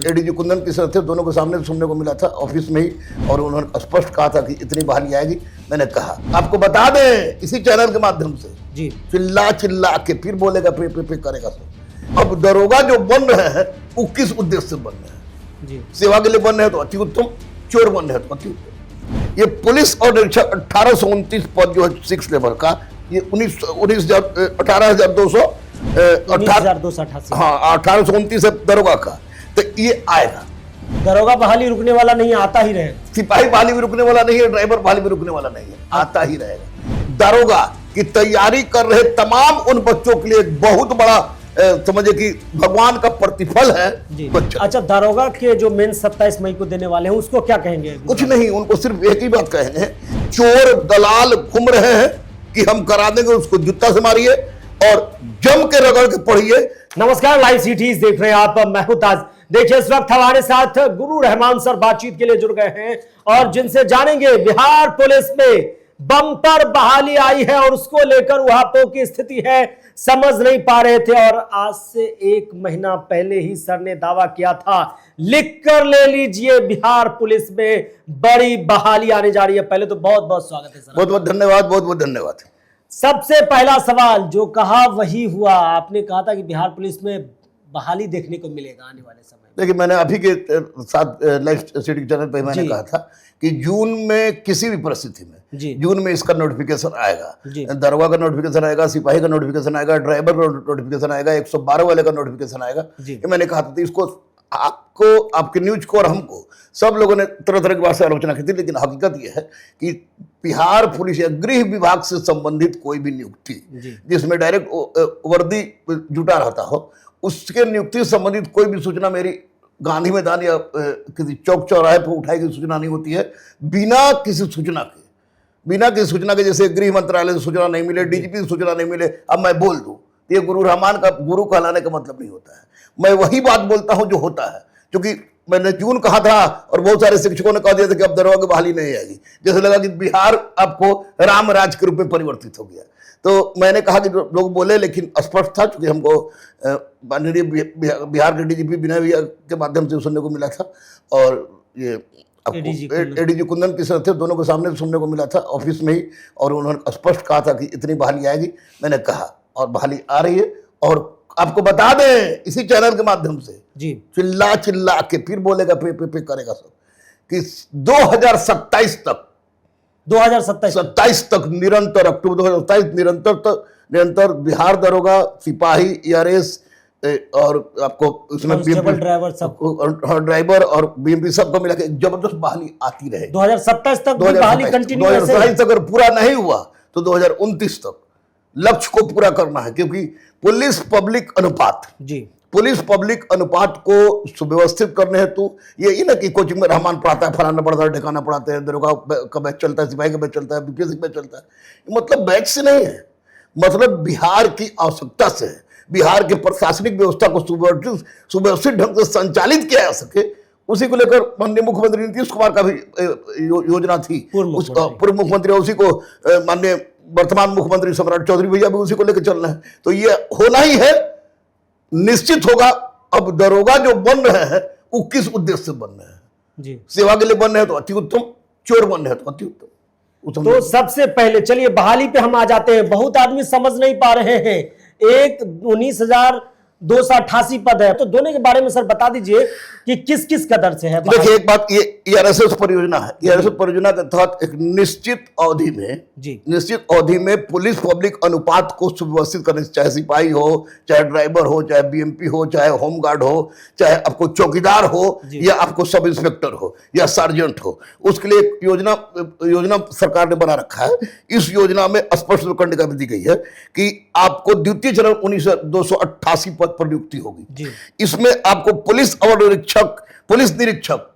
ADG Kundan किशोर थे, दोनों के सामने सुनने को मिला था ऑफिस में ही, और उन्होंने स्पष्ट कहा था कि इतनी बहाली आएगी। मैंने कहा आपको बता दें इसी चैनल के माध्यम से जी, चिल्ला चिल्ला के फिर बोलेगा, पे करेगा सब। अब दरोगा जो बन रहे हैं वो किस उद्देश्य से बन रहे हैं? जी, सेवा के लिए बन रहे हैं तो अति उत्तम, चोर बन रहे हैं तो अति उत्तम। ये पुलिस और निरीक्षक 1829 पद जो है 6 लेवल का, ये 18,200 हाँ 1829 है दरोगा का, तो ये आएगा। दरोगा बहाली रुकने वाला नहीं, आता ही रहे। सिपाही बहाली भी रुकने वाला नहीं है, ड्राइवर बहाली भी रुकने वाला नहीं है, आता ही रहेगा। दरोगा की तैयारी कर रहे तमाम उन बच्चों के लिए एक बहुत बड़ा समझे कि भगवान का प्रतिफल है बच्चा। अच्छा, दरोगा के जो मेन 27 मई को देने वाले हैं उसको क्या कहेंगे? कुछ नहीं, उनको सिर्फ एक ही बात कहेंगे, चोर दलाल घूम रहे हैं कि हम करा देंगे, उसको जूता से मारिए और जम के रगड़ के पढ़िए। नमस्कार, लाइव सिटीज देख रहे हैं आप, मैं हूं ताज। देखिए इस वक्त हमारे साथ गुरु रहमान सर बातचीत के लिए जुड़ गए हैं और जिनसे जानेंगे बिहार पुलिस में बम्पर बहाली आई है और उसको लेकर उहापोह की स्थिति है, समझ नहीं पा रहे थे। और आज से 1 महीना पहले ही सर ने दावा किया था, लिख कर ले लीजिए, बिहार पुलिस में बड़ी बहाली आने जा रही है। पहले तो बहुत बहुत स्वागत है सर। बहुत बहुत धन्यवाद, बहुत बहुत धन्यवाद। सबसे पहला सवाल, जो कहा वही हुआ। आपने कहा था कि बिहार पुलिस में बहाली देखने को मिलेगा आने वाले समय में। देखिए, मैंने अभी के साथ लाइव सिटी चैनल पे मैंने कहा था कि जून में किसी भी परिस्थिति में जून में इसका नोटिफिकेशन आएगा। दरोगा का नोटिफिकेशन आएगा, सिपाही का नोटिफिकेशन आएगा, ड्राइवर का नोटिफिकेशन आएगा, 112 वाले का नोटिफिकेशन आएगा। ये मैंने कहा था। इसको आपको, आपके न्यूज को और हमको, सब लोगों ने तरह तरह की बात से आलोचना की थी, लेकिन हकीकत यह है कि बिहार पुलिस या गृह विभाग से संबंधित कोई भी नियुक्ति जिसमें डायरेक्ट वर्दी जुटा रहता हो, उसके नियुक्ति से संबंधित कोई भी सूचना मेरी गांधी मैदान या किसी चौक चौराहे पर उठाई गई सूचना नहीं होती है बिना किसी सूचना के। जैसे गृह मंत्रालय से सूचना नहीं मिले, डीजीपी से सूचना नहीं मिले, अब मैं बोल दूं, ये गुरु रहमान का गुरु कहलाने का मतलब नहीं होता है। मैं वही बात बोलता हूं जो होता है, क्योंकि मैंने जून कहा था और बहुत सारे शिक्षकों ने कह दिया था कि अब दरोगा की बहाली नहीं आएगी। जैसे लगा कि बिहार आपको राम राज के रूप में परिवर्तित हो गया। तो मैंने कहा कि लोग बोले, लेकिन स्पष्ट था, क्योंकि हमको माननीय बिहार के डीजीपी विनय भैया के माध्यम से सुनने को मिला था, और ये एडीजी कुंदन किशोर थे, दोनों के सामने सुनने को मिला था ऑफिस में ही, और उन्होंने स्पष्ट कहा था कि इतनी बहाली आएगी। मैंने कहा, और बहाली आ रही है। और आपको बता दें इसी चैनल के माध्यम से जी, चिल्ला चिल्ला के फिर बोलेगा, पे करेगा सब, कि 2027 तक निरंतर, अक्टूबर 2027 निरंतर बिहार दरोगा, सिपाही, ERS और आपको उसमें ड्राइवर और बीएमपी सबको मिला के जबरदस्त बहाली आती रहे। 2027 तक बहाली कंटिन्यू। 2027 अगर पूरा नहीं हुआ तो 2029 तक लक्ष्य को पूरा करना है, क्योंकि पुलिस पब्लिक अनुपात को सुव्यवस्थित करने हेतु ये ना कि कोचिंग में रहमान पढ़ाता है, फलाना पढ़ाता है, ठिकाना पढ़ाते हैं, दरोगा का बैच चलता है, सिपाही का बैच चलता है, बीपीएससी का बैच चलता है। मतलब बैच से नहीं है, मतलब बिहार की आवश्यकता से है। बिहार के प्रशासनिक व्यवस्था को सुव्यवस्थित ढंग से संचालित किया जा सके, उसी को लेकर माननीय मुख्यमंत्री नीतीश कुमार का भी योजना थी। पूर्व मुख्यमंत्री, उसी को माननीय वर्तमान मुख्यमंत्री सम्राट चौधरी भैया भी उसी को लेकर चल रहे हैं। तो ये होना ही है, निश्चित होगा। अब दरोगा जो बन रहे हैं वो किस उद्देश्य से बन रहे हैं? जी, सेवा के लिए बन रहे हैं तो अति उत्तम, चोर बन रहे हैं तो अति उत्तम। तो सबसे पहले चलिए बहाली पे हम आ जाते हैं। बहुत आदमी समझ नहीं पा रहे हैं, एक 19,288 पद है, तो दोनों के बारे में सर बता दीजिए कि किस किस कदर से है। देखिए, एक बात, ये ERS परियोजना है। ERS परियोजना के तहत एक निश्चित अवधि में पुलिस पब्लिक अनुपात को सुव्यवस्थित करने, चाहे सिपाही हो, चाहे ड्राइवर हो, चाहे बीएमपी हो, चाहे होमगार्ड हो, चाहे आपको चौकीदार हो, या आपको सब इंस्पेक्टर हो, या सार्जेंट हो, उसके लिए एक योजना सरकार ने बना रखा है। इस योजना में स्पष्ट कंडिका भी दी गई है कि आपको द्वितीय चरण 19,288 पद पर नियुक्ति होगी। इसमें आपको पुलिस अवर निरीक्षक, पुलिस निरीक्षक,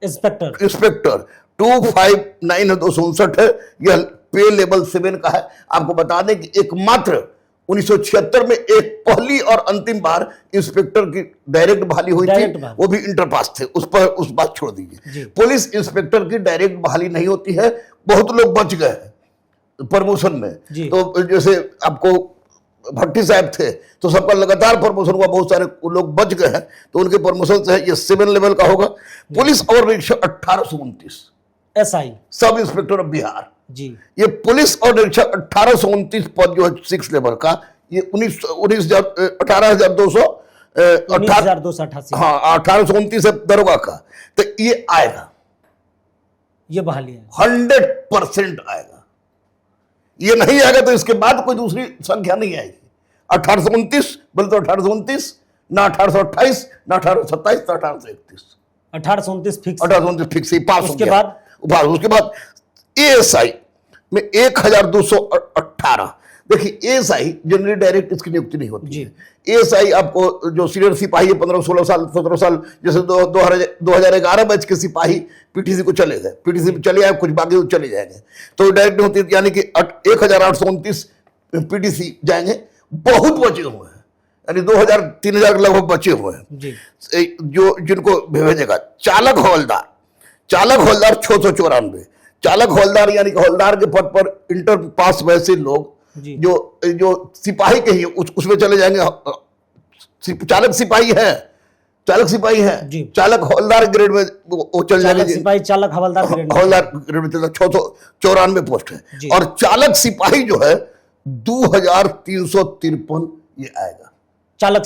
इंस्पेक्टर 259,259 है, यह पे लेवल 7 का है। आपको बता दें कि एकमात्र 1976 में एक पहली और अंतिम बार इंस्पेक्टर की डायरेक्ट बहाली हुई थी, वो भी इंटर पास थे। उस बात छोड़ दीजिए। पुलिस इंस्पेक्टर की डायरेक्ट बहाली नहीं होती है, बहुत लोग बच गए प्रमोशन में। तो जैसे आपको भट्टी साहब थे तो सबका लगातार प्रमोशन हुआ, बहुत सारे लोग बच गए हैं तो उनके प्रमोशन से ये 7 लेवल का होगा। पुलिस और निरीक्षक 1829 SI sub inspector of Bihar जी। ये पुलिस और निरीक्षक 1829 पद जो है 6 लेवल का, ये 19,288 हाँ 1829 है दरोगा का, तो ये आएगा, ये बहाली है 100% आएगा। ये नहीं आएगा तो इसके बाद कोई दूसरी संख्या नहीं आएगी। 1829 बोले तो 1829 ना 1828 ना 1827 ना 1831, 1829 फिक्स, 1829 फिक्स ही पास हो उसके गया। उसके बाद ASI में 1218। देखिए ASI जनरली डायरेक्ट इसकी नियुक्ति नहीं होती है। ASI आपको जो सीनियर सिपाही है 15-16 साल 17 साल, जैसे 2011 बैच के सिपाही PTC को चले गए, PTC चले आए, कुछ बाकी तो चले जाएंगे, तो डायरेक्ट नहीं होती, यानी कि 1829 PTC जाएंगे। बहुत बचे हुए हैं, यानी 2000-3000 लगभग बचे हुए हैं जो जिनको भेजेगा। चालक हवलदार 694, चालक हवलदार यानी कि हवलदार के पद पर इंटर पास वैसे लोग जो सिपाही के ही उसमें चले जाएंगे। चालक सिपाही है, चालक हवलदार ग्रेड में वो चले जाएंगे। सिपाही चालक हवलदार ग्रेड में 694 पोस्ट है। और चालक सिपाही जो है 2353 ये आएगा, चालक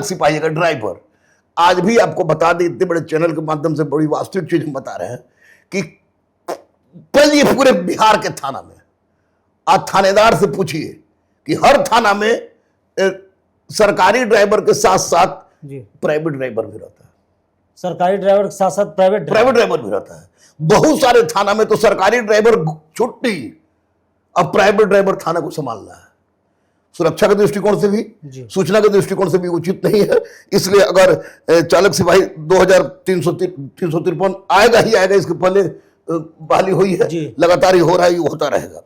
सिपाही का ड्राइवर। आज भी आपको बता दें, इतने बड़े चैनल के माध्यम से बड़ी वास्तविक चीज हम बता रहे हैं कि पहले ये पूरे बिहार के थाना में आज थानेदार से पूछिए कि हर थाना में सरकारी ड्राइवर के साथ साथ प्राइवेट ड्राइवर भी रहता है। सरकारी ड्राइवर के साथ साथ प्राइवेट ड्राइवर भी रहता है। बहुत सारे थाना में तो सरकारी ड्राइवर छुट्टी, अब प्राइवेट ड्राइवर थाना को संभाल रहा है। सुरक्षा के दृष्टिकोण से भी, सूचना के दृष्टिकोण से भी उचित नहीं है। इसलिए अगर चालक सिपाही 2353 आएगा ही आएगा, इसके पहले बहाली हुई है, लगातार ही हो रहा है, होता रहेगा।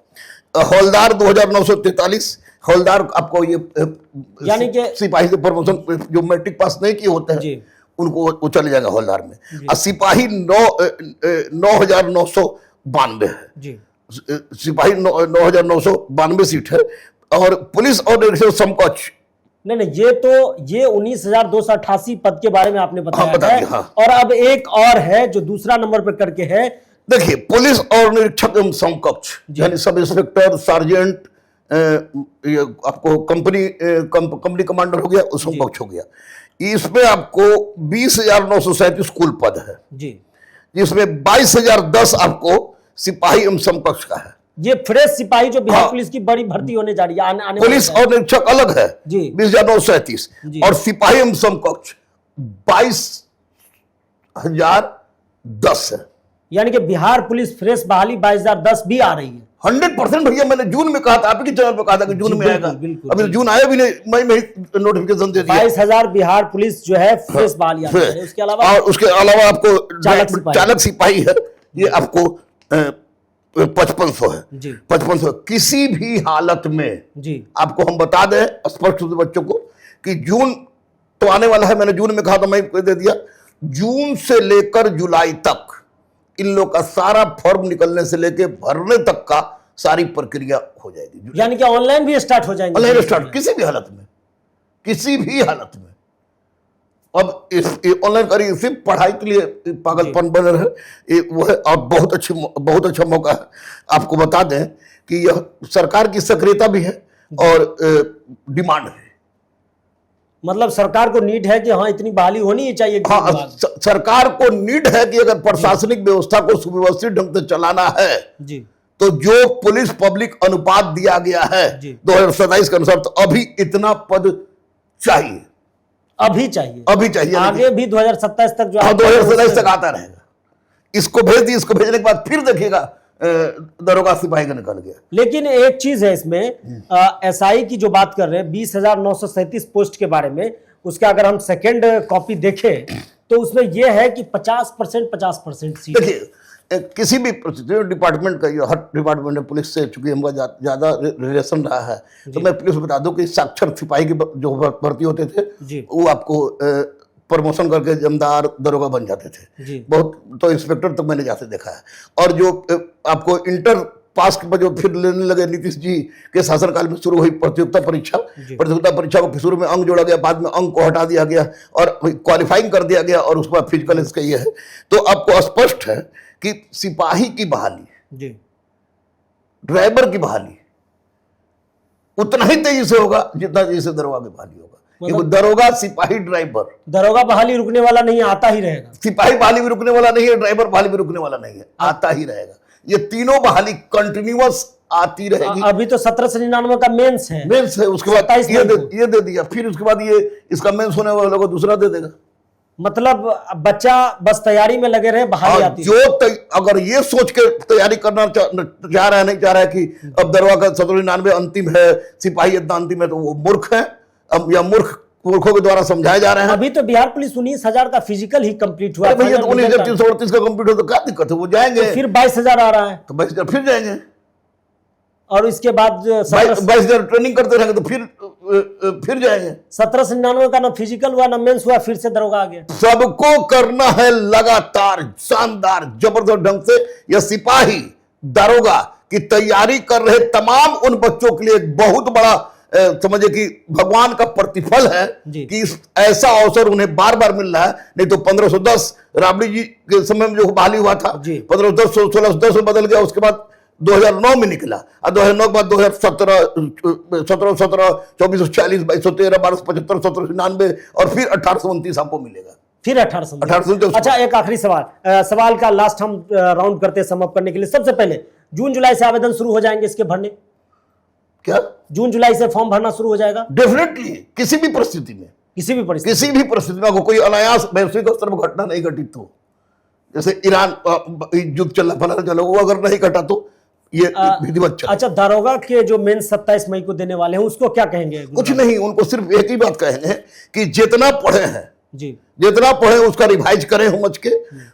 हवलदार 2943, हवलदार आपको ये यानी कि सिपाही से प्रमोशन जो मैट्रिक पास नहीं किए होते हैं उनको वो चले जाएगा हवलदार में। और सिपाही 9992 है, सिपाही 9992 सीट है। और पुलिस और निरीक्षक समकक्ष नहीं, ये 19,288 पद के बारे में आपने बताया है। और अब एक और है जो दूसरा नंबर पर करके है। देखिए पुलिस और निरीक्षक एवं समकक्ष यानी सब इंस्पेक्टर, सार्जेंट, आपको कंपनी कमांडर हो गया, समकक्ष हो गया। इसमें आपको 20,937 कुल पद है जिसमें 22,010 आपको सिपाही एवं समकक्ष का है। ये फ्रेश सिपाही जो बिहार पुलिस की बड़ी भर्ती होने जा रही है, आने पुलिस और निरीक्षक अलग है 20,937 और सिपाही एवं समकक्ष 22,010 है। यानी कि बिहार पुलिस फ्रेश बहाली 22,010 भी आ रही है। 100% भैया, मैंने जून में कहा था, आपके चैनल पर कहा था कि जून में आएगा। अभी जून आया भी नहीं, मई में नोटिफिकेशन दे दिया। 22,000 बिहार पुलिस जो है फ्रेश बहाली आ रही है। उसके अलावा आपको चालक सिपाही है, ये आपको 5500 है। 5500 किसी भी हालत में आपको हम बता दें स्पष्ट रूप से बच्चों को कि जून तो आने वाला है, मैंने जून में कहा था, मैं दे दिया। जून से लेकर जुलाई तक इन लोग का सारा फॉर्म निकलने से लेकर भरने तक का सारी प्रक्रिया हो जाएगी। यानी कि ऑनलाइन भी स्टार्ट हो जाएंगे, ऑनलाइन स्टार्ट किसी भी हालत में। अब ऑनलाइन करिए, सिर्फ पढ़ाई के लिए पागलपन बन रहे हैं वो है। और बहुत अच्छा मौका है। आपको बता दें कि यह सरकार की सक्रियता भी है और डिमांड है। मतलब सरकार को नीड है कि हाँ इतनी बहाली होनी ही चाहिए। सरकार को नीड है कि अगर प्रशासनिक व्यवस्था को सुव्यवस्थित ढंग से चलाना है तो जो पुलिस पब्लिक अनुपात दिया गया है 2027 के अनुसार, तो अभी इतना पद चाहिए, अभी चाहिए आगे भी 2027 तक जो 2027 तक आता रहेगा। इसको भेज दिए, इसको भेजने के बाद फिर देखिएगा दरोगा सिपाही का निकल गया। लेकिन एक चीज है इसमें, एसआई की जो बात कर रहे हैं 20,937 पोस्ट के बारे में, उसका अगर हम सेकंड कॉपी देखें तो उसमें यह है कि 50% सीट। देखिए किसी भी डिपार्टमेंट का, हर डिपार्टमेंट पुलिस से चूंकि हमका ज्यादा रिलेशन रहा है, तो मैं पुलिस बता दूं कि साक्षर सिपाही की जो भर्ती होते थे वो आपको प्रमोशन करके जमदार दरोगा बन जाते थे। बहुत तो इंस्पेक्टर तक मैंने जाते देखा है। और जो आपको इंटर पास के बजे फिर लेने लगे। नीतीश जी के शासनकाल में शुरू हुई प्रतियोगिता परीक्षा को शुरू में अंक जोड़ा गया, बाद में अंक को हटा दिया गया और क्वालिफाइंग कर दिया गया, और उसके बाद फिजिकल इसका ये है। तो आपको स्पष्ट है कि सिपाही की बहाली, ड्राइवर की बहाली उतना ही तेजी से होगा जितना तेजी से दरोगा की बहाली होगा। क्योंकि दरोगा, सिपाही, ड्राइवर, दरोगा बहाली रुकने वाला नहीं है, आता ही रहेगा। सिपाही बहाली भी रुकने वाला नहीं है, ड्राइवर बहाली भी रुकने वाला नहीं है, आता ही रहेगा। ये तीनों बहाली कंटिन्यूअस आती रहेगी। अभी तो 1799 का मेंस है, उसके बाद ये दे दिया, फिर उसके बाद ये इसका मेंस होने वालों को दूसरा दे देगा। मतलब बच्चा बस तैयारी में लगे रहे, बहाली आती है। अगर ये सोच के तैयारी करना चाह रहा है, नहीं चाह रहा है कि अब दरोगा का 1799 अंतिम है, सिपाही इतना अंतिम है, तो वो मूर्ख है, अब या मूर्खों के द्वारा समझाए जा रहे हैं। अभी तो बिहार पुलिस 19,000 का फिजिकल ही कंप्लीट हुआ। भैया 19,338 का कंप्लीट हो तो क्या दिक्कत है, वो जाएंगे। तो फिर 22,000 आ रहा है, तो 22,000 फिर जाएंगे, और इसके बाद 22,000 ट्रेनिंग करते रहेंगे तो फिर जाएंगे। 1799 का ना फिजिकल हुआ ना मेंस हुआ, फिर से दरोगा आ गया। सबको करना है लगातार, शानदार, जबरदस्त ढंग से। यह सिपाही, दरोगा की तैयारी कर रहे तमाम उन बच्चों के लिए एक बहुत बड़ा समझे कि भगवान का प्रतिफल है कि ऐसा अवसर उन्हें बार बार मिल रहा है। नहीं तो 1510 राबड़ी जी के समय में जो बहाली हुआ था, 1510 1610 में बदल गया, उसके बाद 2009 में निकला, और 2009 के बाद 2017 17 2440 2213 1275 1799 और फिर 1829 आपको मिलेगा। फिर 1829। अच्छा, एक आखिरी सवाल का लास्ट हम राउंड करते हैं समाप्त करने के लिए। सबसे पहले जून जुलाई से आवेदन शुरू हो जाएंगे इसके भरने? क्या जून जुलाई से फॉर्म भरना शुरू हो जाएगा? डेफिनेटली, किसी भी परिस्थिति में, किसी भी परिस्थिति में कोई अनायास वैश्विक स्तर पर घटना नहीं घटित हो, जैसे ईरान युद्ध चल रहा चलो, वो अगर नहीं घटा तो ये विधिवत चला। अच्छा, दारोगा के जो मेन 27 मई को देने वाले हैं उसको क्या कहेंगे? कुछ नहीं, उनको सिर्फ एक ही बात कहेंगे कि जितना पढ़े हैं जितना पढ़े उसका रिवाइज करें समझ के।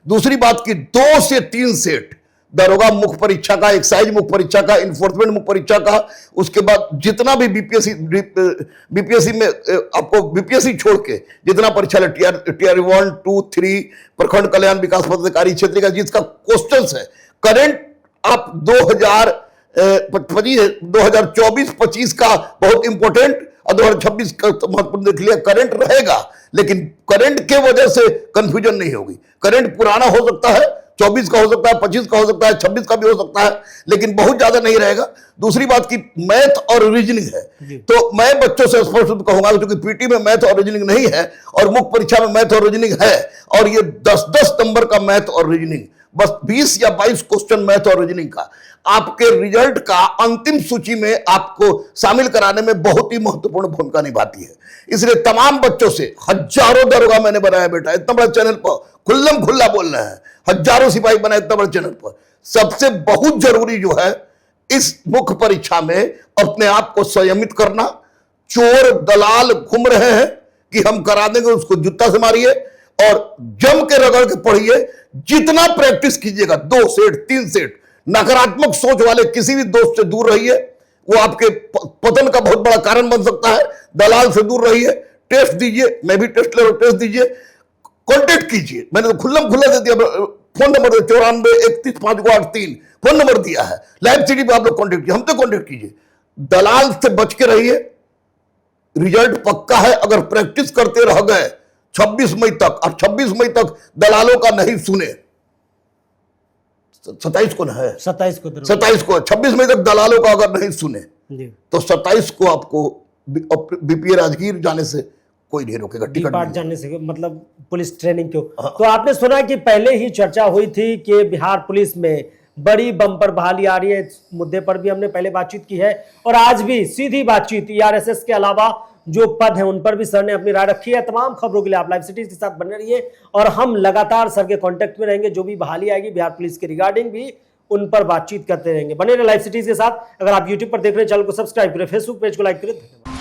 दूसरी बात की 2 से 3 सेट दरोगा मुख्य परीक्षा का, एक्साइज मुख्य परीक्षा का, इन्फोर्समेंट मुख्य परीक्षा का, उसके बाद जितना भी बीपीएससी में आपको बीपीएससी छोड़ के जितना परीक्षा है, टीआर 1 2 3 प्रखंड कल्याण विकास पदाधिकारी क्षेत्र का, जिसका क्वेश्चन है करंट, आप 2024-25 का बहुत इंपॉर्टेंट और 2026 का महत्वपूर्ण देख लिया। करंट रहेगा, लेकिन करंट के वजह से कंफ्यूजन नहीं होगी। करंट पुराना हो सकता है, 24 का हो सकता है, 25 का हो सकता है, 26 का भी हो सकता है, लेकिन बहुत ज्यादा नहीं रहेगा। दूसरी बात की मैथ और रीजनिंग है, तो मैं बच्चों से स्पष्ट रूप कहूंगा, क्योंकि पीटी में मैथ और रीजनिंग नहीं है और मुख्य परीक्षा में मैथ और रीजनिंग है, और ये 10-10 नंबर का मैथ और रीजनिंग, बस 20 या 22 क्वेश्चन मैथ और रीजनिंग का आपके रिजल्ट का अंतिम सूची में आपको शामिल कराने में बहुत ही महत्वपूर्ण भूमिका निभाती है। इसलिए तमाम बच्चों से, हजारों दरोगा मैंने बनाया बेटा, इतना बड़ा चैनल पर खुल्लम खुल्ला बोल रहे हैं, हजारों सिपाही बनाए इतना बड़ा चैनल पर। सबसे बहुत जरूरी जो है इस मुख्य परीक्षा में अपने आप को संयमित करना। चोर दलाल घूम रहे हैं कि हम करा देंगे, उसको जूता से मारिए और जम के रगड़ के पढ़िए। जितना प्रैक्टिस कीजिएगा, 2 सेट 3 सेट, नकारात्मक सोच वाले किसी भी दोस्त से दूर रहिए, वो आपके पतन का बहुत बड़ा कारण बन सकता है। दलाल से दूर रहिए, टेस्ट दीजिए, मैं भी टेस्ट ले रहा हूं, टेस्ट दीजिए, कांटेक्ट कीजिए। मैंने तो खुल्लम खुल्ला दे दिया, फोन नंबर 94-31-583 फोन नंबर दिया है, लाइव सीडी पे आप लोग कांटेक्ट कीजिए, हमसे कांटेक्ट कीजिए। दलाल से बच के रहिए, रिजल्ट पक्का है अगर प्रैक्टिस करते रह गए 26 मई तक, और 26 मई तक दलालों का नहीं सुने, 27 को ना है, 27 को 26 मई तक दलालों का अगर नहीं सुने तो 27 को आपको बीपीए राजगीर जाने से कोई नहीं रोकेगा, टिकट जाने से, मतलब पुलिस ट्रेनिंग क्यों। तो आपने सुना कि पहले ही चर्चा हुई थी कि बिहार पुलिस में बड़ी बम्पर बहाली आ रही है, इस मुद्दे पर भी हमने पहले बातचीत की है, और आज भी सीधी बातचीत ईआरएसएस के अलावा जो पद हैं उन पर भी सर ने अपनी राय रखी है। तमाम खबरों के लिए आप लाइव सिटीज के साथ बने रहिए, और हम लगातार सर के कांटेक्ट में रहेंगे। जो भी बहाली आएगी बिहार पुलिस के रिगार्डिंग भी उन पर बातचीत करते रहेंगे। बने रहिए लाइव सिटीज के साथ। अगर आप यूट्यूब पर देख रहे हैं, चैनल को सब्सक्राइब करें, फेसबुक पेज को लाइक करें। धन्यवाद।